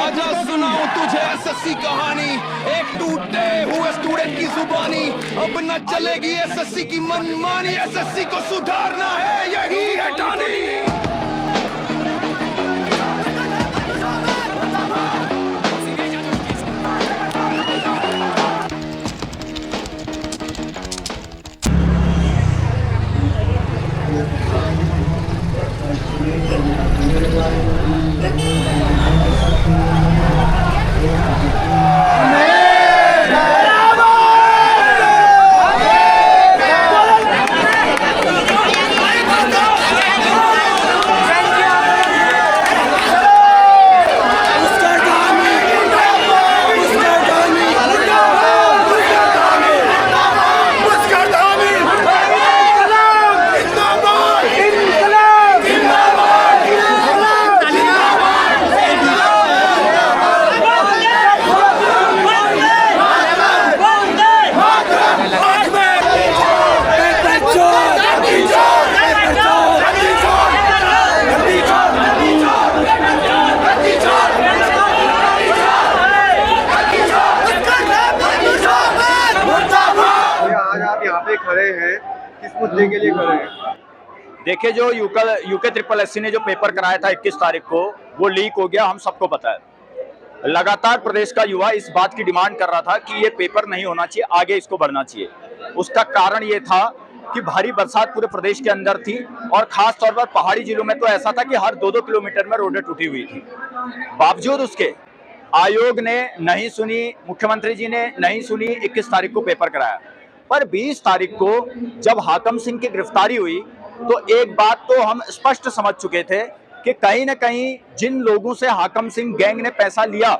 आजा सुनाऊं तुझे एसएससी कहानी, एक टूटे हुए स्टूडेंट की जुबानी। अब न चलेगी एसएससी की मनमानी, एसएससी को सुधारना है यही है ठानी। खड़े हैं, किस मुद्दे के लिए खड़े हैं? देखिए, जो यूके ट्रिपल एससी ने जो पेपर कराया था 21 तारीख को, वो लीक हो गया, हम सबको पता है। लगातार प्रदेश का युवा इस बात की डिमांड कर रहा था कि ये पेपर नहीं होना चाहिए, आगे इसको बढ़ना चाहिए। उसका कारण ये था कि भारी बरसात पूरे प्रदेश के अंदर थी और खास तौर पर पहाड़ी जिलों में तो ऐसा था कि हर 2-2 किलोमीटर में रोडें टूटी हुई थी। बावजूद उसके आयोग ने नहीं सुनी, मुख्यमंत्री जी ने नहीं सुनी, 21 तारीख को पेपर कराया। पर 20 तारीख को जब हाकम सिंह की गिरफ्तारी हुई तो एक बात तो हम स्पष्ट समझ चुके थे कि कहीं ना कहीं जिन लोगों से हाकम सिंह गैंग ने पैसा लिया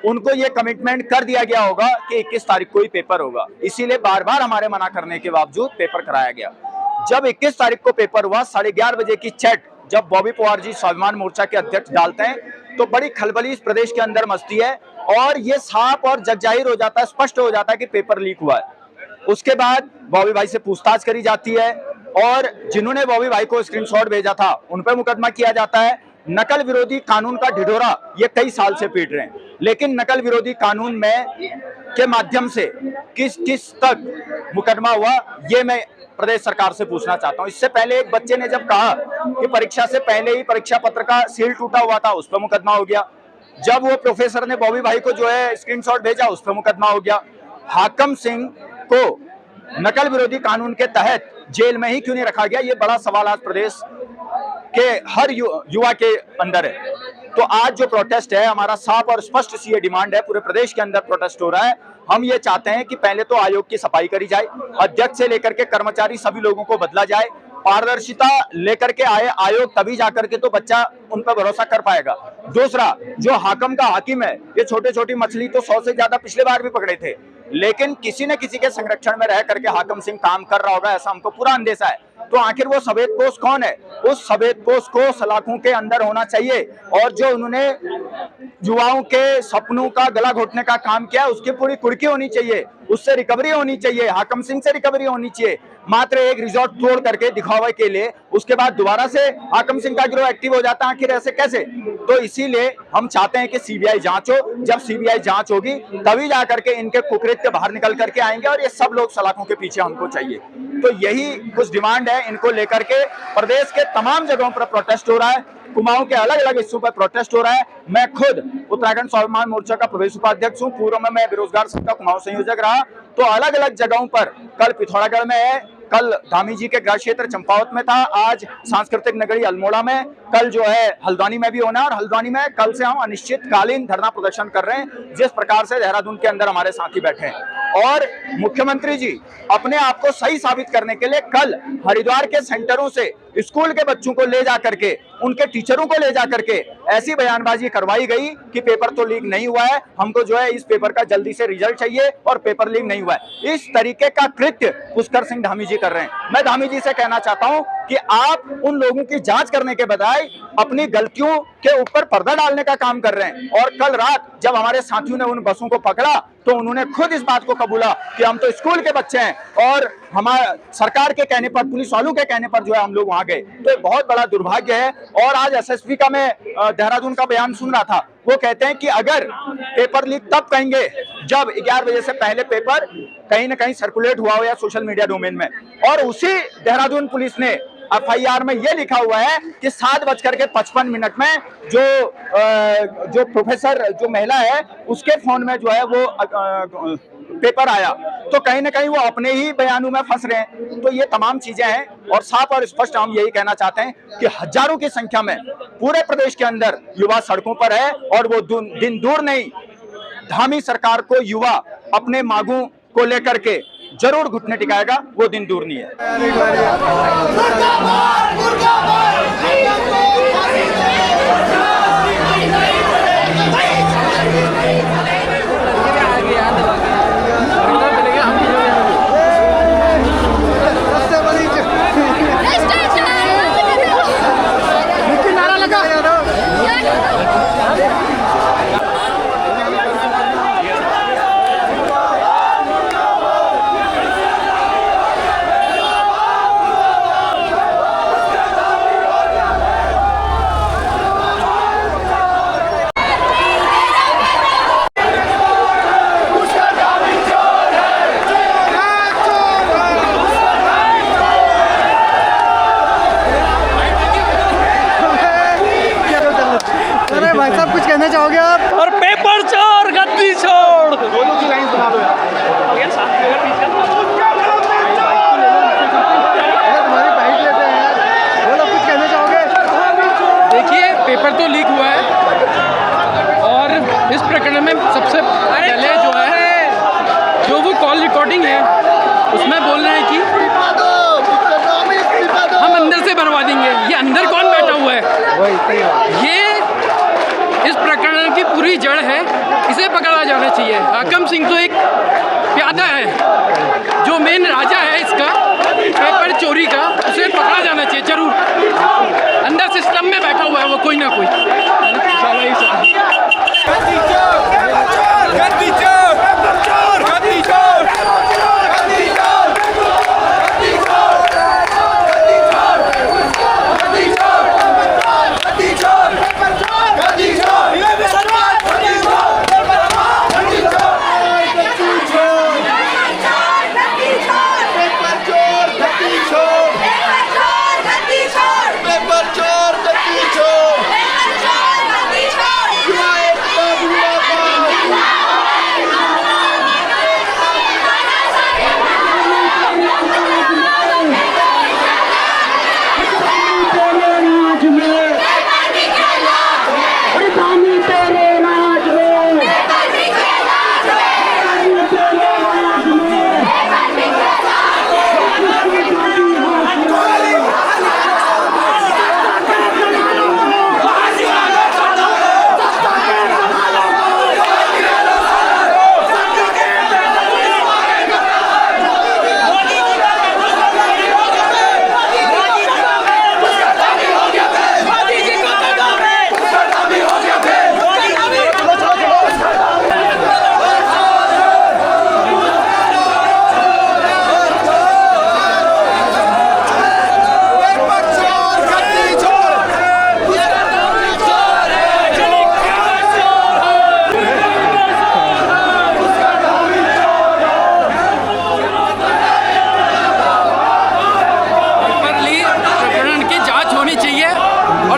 उनको ये कमिटमेंट कर दिया गया होगा कि 21 तारीख को ही पेपर होगा। इसीलिए बार बार हमारे मना करने के बावजूद पेपर कराया गया। जब 21 तारीख को पेपर हुआ, 11:30 बजे की चैट जब बॉबी पवार जी स्वाभिमान मोर्चा के अध्यक्ष डालते हैं तो बड़ी खलबली इस प्रदेश के अंदर मचती है और ये साफ और जगजाहिर हो जाता है, स्पष्ट हो जाता है कि पेपर लीक हुआ है। उसके बाद बॉबी भाई से पूछताछ करी जाती है और जिन्होंने बॉबी भाई को स्क्रीनशॉट भेजा था उन पर मुकदमा किया जाता है। नकल विरोधी कानून का ढिढोरा ये कई साल से पीट रहे हैं, लेकिन नकल विरोधी कानून में के माध्यम से किस किस तक मुकदमा हुआ ये मैं प्रदेश सरकार से पूछना चाहता हूं। इससे पहले एक बच्चे ने जब कहा कि परीक्षा से पहले ही परीक्षा पत्र का सील टूटा हुआ था, उस पर मुकदमा हो गया। जब वो प्रोफेसर ने बॉबी भाई को जो है स्क्रीनशॉट भेजा, उस पर मुकदमा हो गया। हाकम सिंह को नकल विरोधी कानून के तहत जेल में ही क्यों नहीं रखा गया, ये बड़ा सवाल आज प्रदेश के हर युवा के अंदर है। तो आज जो प्रोटेस्ट है हमारा साफ और स्पष्ट सी ये डिमांड है, पूरे प्रदेश के अंदर प्रोटेस्ट हो रहा है। हम ये चाहते हैं कि पहले तो आयोग की सफाई करी जाए, अध्यक्ष से लेकर के कर्मचारी सभी लोगों को बदला जाए, पारदर्शिता लेकर के आए आयोग, तभी जाकर के तो बच्चा उन पर भरोसा कर पाएगा। दूसरा, जो हाकम का हाकिम है, ये छोटे छोटी मछली तो 100 से ज्यादा पिछले बार भी पकड़े थे, लेकिन किसी न किसी के संरक्षण में रह करके हाकम सिंह काम कर रहा होगा, ऐसा हमको पूरा अंदेशा है। तो आखिर वो सफेद पोस्ट कौन है? उस सफेद पोस्ट को सलाखों के अंदर होना चाहिए और जो उन्होंने युवाओं के सपनों का गला घोटने का काम किया उसकी पूरी कुर्की होनी चाहिए, उससे रिकवरी होनी चाहिए, हाकम सिंह से रिकवरी होनी चाहिए। मात्र एक रिजॉर्ट तोड़ करके दिखावे के लिए उसके बाद दोबारा से हाकम सिंह का गिरोह एक्टिव हो जाता है, आखिर ऐसे कैसे? तो इसीलिए हम चाहते हैं कि सीबीआई जांच हो। जब सीबीआई जांच होगी तभी जाकर के इनके कुकृत्य बाहर निकल करके आएंगे और ये सब लोग सलाखों के पीछे हमको चाहिए। तो यही कुछ डिमांड है, इनको लेकर के प्रदेश के तमाम जगहों पर प्रोटेस्ट हो रहा है, कुमाऊं के अलग अलग हिस्सों पर प्रोटेस्ट हो रहा है। मैं खुद उत्तराखंड स्वाभिमान मोर्चा का प्रदेश उपाध्यक्ष हूं, पूर्व में मैं बेरोजगार संघ का कुमाऊं संयोजक रहा। तो अलग अलग जगहों पर, कल पिथौरागढ़ में है, कल धामी जी के गृह क्षेत्र चंपावत में था, आज सांस्कृतिक नगरी अल्मोड़ा में, कल जो है हल्द्वानी में भी होना है और हल्द्वानी में कल से हम अनिश्चितकालीन धरना प्रदर्शन कर रहे हैं, जिस प्रकार से देहरादून के अंदर हमारे साथी बैठे हैं। और मुख्यमंत्री जी अपने आप को सही साबित करने के लिए कल हरिद्वार के सेंटरों से स्कूल के बच्चों को ले जा करके, उनके टीचरों को ले जा करके ऐसी बयानबाजी करवाई गई कि पेपर तो लीक नहीं हुआ है, हमको जो है इस पेपर का जल्दी से रिजल्ट चाहिए और पेपर लीक नहीं हुआ है। इस तरीके का कृत्य पुष्कर सिंह धामी जी कर रहे हैं। मैं धामी जी से कहना चाहता हूं कि आप उन लोगों की जांच करने के बजाय अपनी गलतियों के ऊपर पर्दा डालने का काम कर रहे हैं। और कल रात जब हमारे साथियों ने उन बसों को पकड़ा तो उन्होंने खुद इस बात को कबूला कि हम तो स्कूल के बच्चे हैं और हमारे सरकार के कहने पर, पुलिस वालों के कहने पर जो है हम लोग वहां गए। तो ये बहुत बड़ा दुर्भाग्य है। और आज एसएसपी का मैं देहरादून का बयान सुन रहा था, वो कहते हैं कि अगर पेपर लीक तब कहेंगे जब 11 बजे से पहले पेपर कहीं ना कहीं सर्कुलेट हुआ हो या सोशल मीडिया डोमेन में। और उसी देहरादून पुलिस ने एफआईआर में ये लिखा हुआ है कि 7:55 में जो प्रोफेसर जो महिला है उसके फोन में जो है वो पेपर आया। तो कहीं ना कहीं वो अपने ही बयानों में फंस रहे हैं। तो ये तमाम चीजें हैं और साफ और स्पष्ट हम यही कहना चाहते हैं कि हजारों की संख्या में पूरे प्रदेश के अंदर युवा सड़कों पर है और वो दिन दूर नहीं, धामी सरकार को युवा अपने मांगों को लेकर के जरूर घुटने टिकाएगा, वो दिन दूर नहीं है। भाई साहब कुछ कहना चाहोगे आप? और पेपर छोड़, गद्दी छोड़। दोनों की लाइन सुना दो यार। तुम्हारी बाइक लेते हैं यार, बोलो कुछ कहना चाहोगे? देखिए, पेपर तो लीक हुआ है और इस प्रकरण में सबसे पहले जो है जो वो कॉल रिकॉर्डिंग है उसमें बोल रहे हैं कि हम अंदर से बनवा देंगे। ये अंदर कौन बैठा हुआ है? ये इस प्रकरण की पूरी जड़ है, इसे पकड़ा जाना चाहिए। हाकम सिंह तो एक प्यादा है, जो मेन राजा है इसका पेपर चोरी का, उसे पकड़ा जाना चाहिए जरूर। अंदर सिस्टम में बैठा हुआ है वो कोई ना कोई।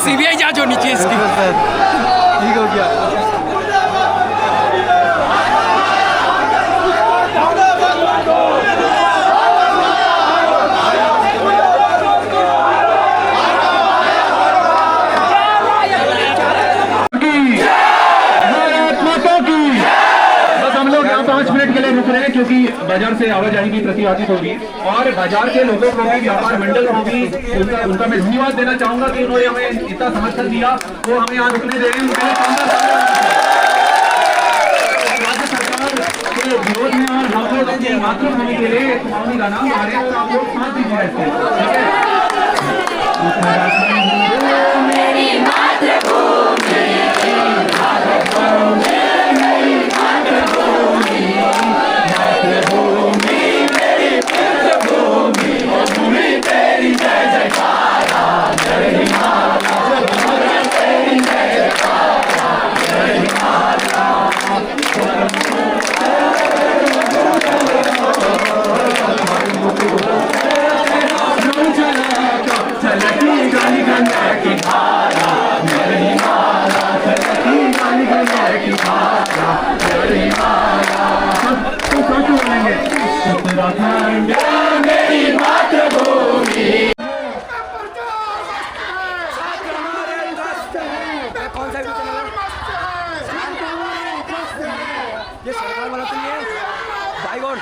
सीबीआई जांच होनी चाहिए इसकी। ठीक हो गया। क्योंकि बाजार से आवाजाही की प्रतिबाधित होगी और बाजार के लोगों को भी, व्यापार मंडल को भी उनका मैं धन्यवाद देना चाहूंगा कि उन्होंने हमें इतना समर्थन दिया, वो हमें यहाँ रुकने दे रहे हैं। उनके लिए राज्य सरकार के विरोध में और हम लोग अपनी मातृभूमि के लिए का नाम आ रहे हैं और आप लोग साथ दीजिए। ठीक है। की माला, प्यारी माला। तो साथ में बोलेंगे उत्तराखंड मेरी मातृभूमि। ये सरकार वाला तो नहीं है भाई गॉड।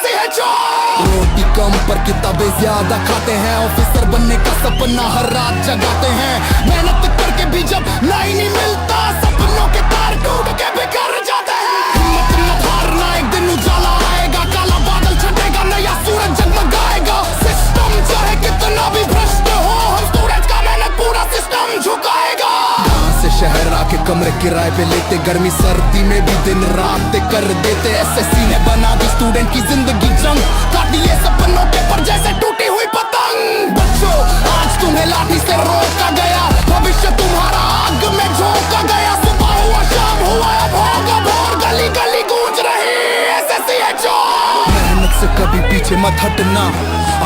रोटी कम पर किताबें ज्यादा खाते हैं, ऑफिसर बनने का सपना हर रात जगाते हैं। मेहनत करके भी जब नहीं मिलता, सपनों के तार टूट के बिखर जाते हैं। हिम्मत मत हारना, एक दिन उजाला आएगा, काला बादल छटेगा, नया सूरज जगमगाएगा। सिस्टम चाहे कितना भी भ्रष्ट हो, हम स्टूडेंट्स का मेहनत पूरा सिस्टम झुकाएगा। गांव से शहर आके कमरे किराए पे लेते, गर्मी सर्दी में भी दिन रात कर देते। एसएससी ने बना दी स्टूडेंट की जिंदगी जंग, काट दिए सपनों के पर जैसे टूटी हुई पतंग। बच्चों आज तुम्हें लाठी से रोका गया, भविष्य तुम्हारा आग में झोंका गया। सुबह हुआ शाम हुआ अब होगा भोर, गली गली गूंज रही एसएससी है चोर। मेहनत से कभी पीछे मत हटना,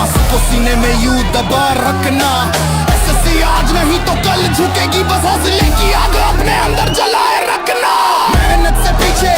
आंसू को सीने में यूं दबा रखना। एसएससी आज नहीं तो कल झुकेगी, बस हौसले की आग अपने अंदर जलाए रखना। मेहनत से पीछे